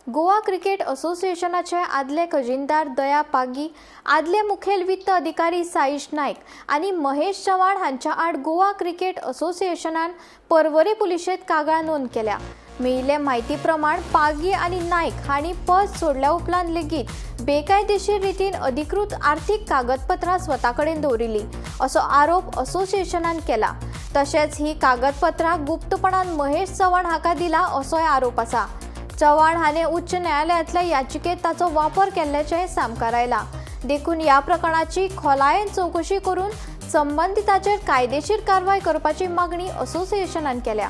Goa cricket असोसिएशनाचे आदले खजिनदार दया पागी, आदले मुखेल वित्त अधिकारी साईश नाईक आणि महेश चव्हाण हांच्या आड गोवा क्रिकेट असोसिएशनान पर्वरी पुलिशेंत कागाळ नोंद केल्या। मेळिल्ले म्हायती प्रमाण पागी आणि नाईक हांणी पद सोडल्या उपरांत लेगीत बेकायदेशीर रितीन अधिकृत आर्थीक कागदपत्रां स्वताकडेन दवरिल्ली असो आरोप असोसिएशनान केला। तशेंच ही कागदपत्रां गुप्तपणान महेश चव्हाण हाका दिला असोय आरोप आसा। चव्हाण हाणें उच्च न्यायालयातल्या याचिकेत ताचो वापर केल्ल्याचें सामकार आयला। देखून ह्या प्रकरणाची खोलायेन चवकशी करून संबंधिताचेर कायदेशीर कारवाय करपाची मागणी असोसिएशनान केल्या।